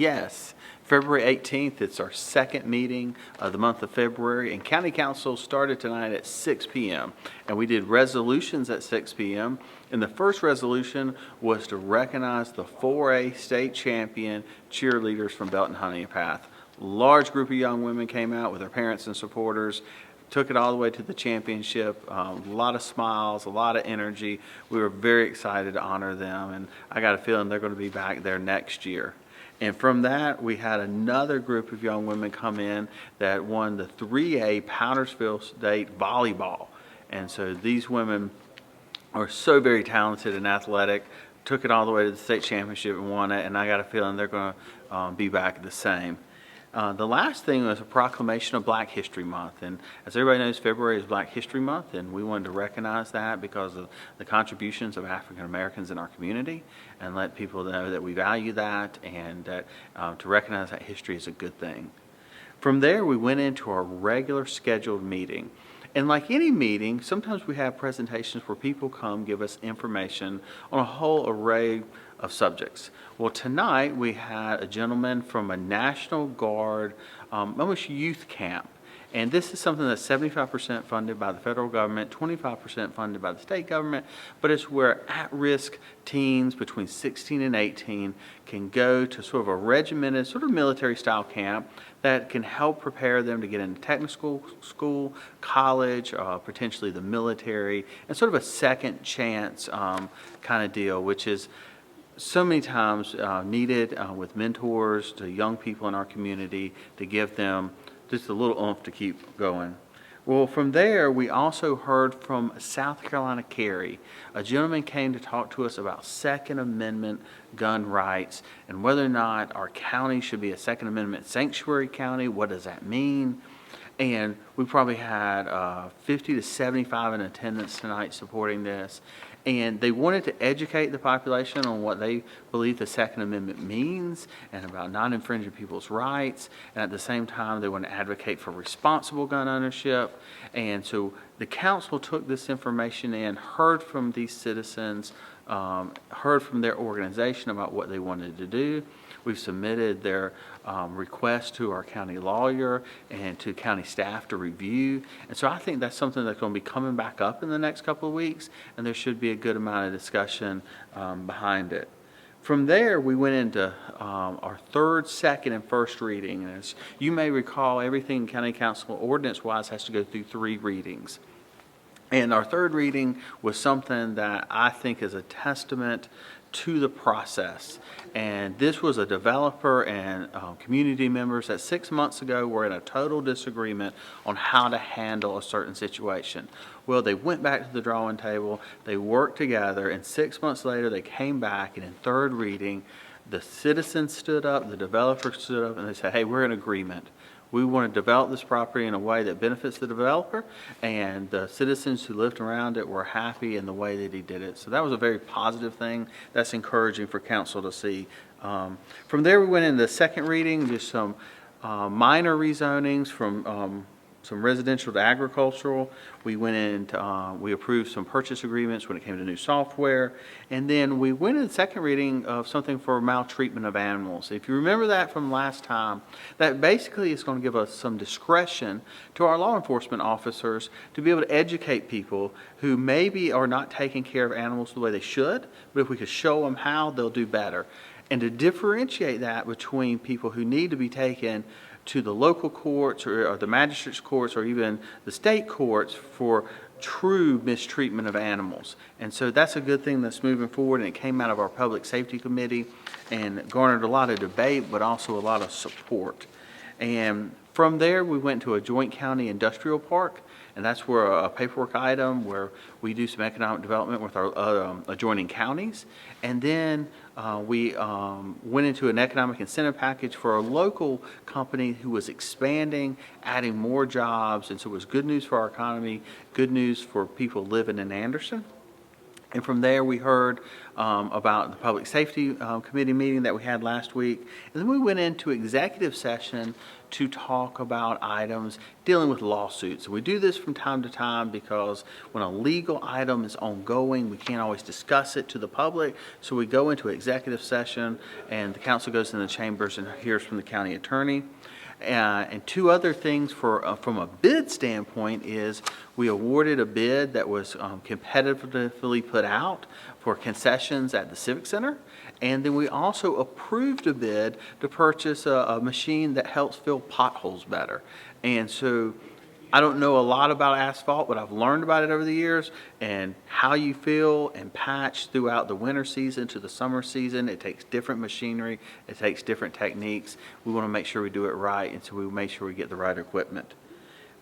Yes, February 18th, it's our second meeting of the month of February, and County Council started tonight at 6 p.m. And we did resolutions at 6 p.m. And the first resolution was to recognize the 4A state champion cheerleaders from Belton Honey Path. Large group of young women came out with their parents and supporters, took it all the way to the championship. A lot of smiles, a lot of energy. We were very excited to honor them, and I got a feeling they're going to be back there next year. And from that, we had another group of young women come in that won the 3A Powdersville State Volleyball. And so these women are so very talented and athletic, took it all the way to the state championship and won it, and I got a feeling they're going to be back the same. The last thing was a proclamation of Black History Month, and as everybody knows, February is Black History Month, and we wanted to recognize that because of the contributions of African Americans in our community and let people know that we value that and that to recognize that history is a good thing. From there, we went into our regular scheduled meeting. And like any meeting, sometimes we have presentations where people come give us information on a whole array of subjects. Well, tonight we had a gentleman from a National Guard, almost youth camp. And this is something that's 75% funded by the federal government, 25% funded by the state government, but it's where at-risk teens between 16 and 18 can go to sort of a regimented, sort of military-style camp that can help prepare them to get into technical school, college, potentially the military, and sort of a second chance kind of deal, which is so many times needed with mentors to young people in our community to give them just a little oomph to keep going. Well, from there, we also heard from South Carolina Carey. A gentleman came to talk to us about Second Amendment gun rights and whether or not our county should be a Second Amendment sanctuary county. What does that mean? And we probably had 50 to 75 in attendance tonight supporting this. And they wanted to educate the population on what they believe the Second Amendment means and about not infringing people's rights. And at the same time, they want to advocate for responsible gun ownership. And so the council took this information in, heard from these citizens, heard from their organization about what they wanted to do. We've submitted their request to our county lawyer and to county staff to review. And so I think that's something that's going to be coming back up in the next couple of weeks, and there should be a good amount of discussion behind it. From there, we went into our third, second, and first reading. And as you may recall, everything county council ordinance-wise has to go through 3 readings. And our third reading was something that I think is a testament to the process. And this was a developer and community members that 6 months ago were in a total disagreement on how to handle a certain situation. Well, they went back to the drawing table, they worked together, and 6 months later they came back, and in third reading, the citizens stood up, the developer stood up, and they said, hey, we're in agreement. We want to develop this property in a way that benefits the developer, and the citizens who lived around it were happy in the way that he did it. So that was a very positive thing. That's encouraging for council to see. From there, we went into the second reading, just some minor rezonings from some residential to agricultural. We went into, we approved some purchase agreements when it came to new software. And then we went in the second reading of something for maltreatment of animals. If you remember that from last time, that basically is going to give us some discretion to our law enforcement officers to be able to educate people who maybe are not taking care of animals the way they should, but if we could show them how, they'll do better. And to differentiate that between people who need to be taken to the local courts or the magistrate's courts or even the state courts for true mistreatment of animals. And so that's a good thing that's moving forward, and it came out of our public safety committee and garnered a lot of debate but also a lot of support. And from there we went to a joint county industrial park, and that's where a paperwork item where we do some economic development with our adjoining counties. And then we went into an economic incentive package for a local company who was expanding, adding more jobs. And so it was good news for our economy, good news for people living in Anderson. And from there, we heard about the Public Safety Committee meeting that we had last week. And then we went into executive session to talk about items dealing with lawsuits. We do this from time to time because when a legal item is ongoing, we can't always discuss it to the public. So we go into executive session, and the council goes in the chambers and hears from the county attorney. And two other things from a bid standpoint is we awarded a bid that was competitively put out for concessions at the Civic Center. And then we also approved a bid to purchase a machine that helps fill potholes better. And so I don't know a lot about asphalt, but I've learned about it over the years, and how you fill and patch throughout the winter season to the summer season. It takes different machinery. It takes different techniques. We want to make sure we do it right, and so we make sure we get the right equipment.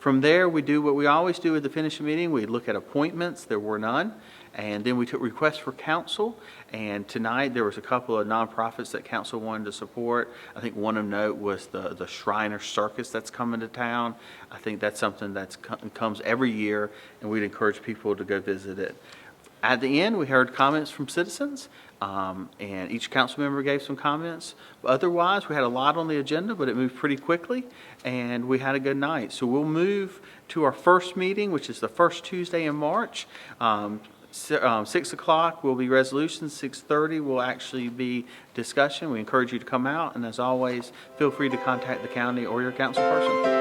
From there, we do what we always do at the finishing meeting. We look at appointments. There were none. And then we took requests for council. And tonight there was a couple of nonprofits that council wanted to support. I think one of note was the Shriner Circus that's coming to town. I think that's something that comes every year, and we'd encourage people to go visit it. At the end, we heard comments from citizens, and each council member gave some comments. Otherwise, we had a lot on the agenda, but it moved pretty quickly, and we had a good night. So we'll move to our first meeting, which is the first Tuesday in March. 6 o'clock will be resolutions. 6:30 will actually be discussion. We encourage you to come out, and as always, feel free to contact the county or your council person.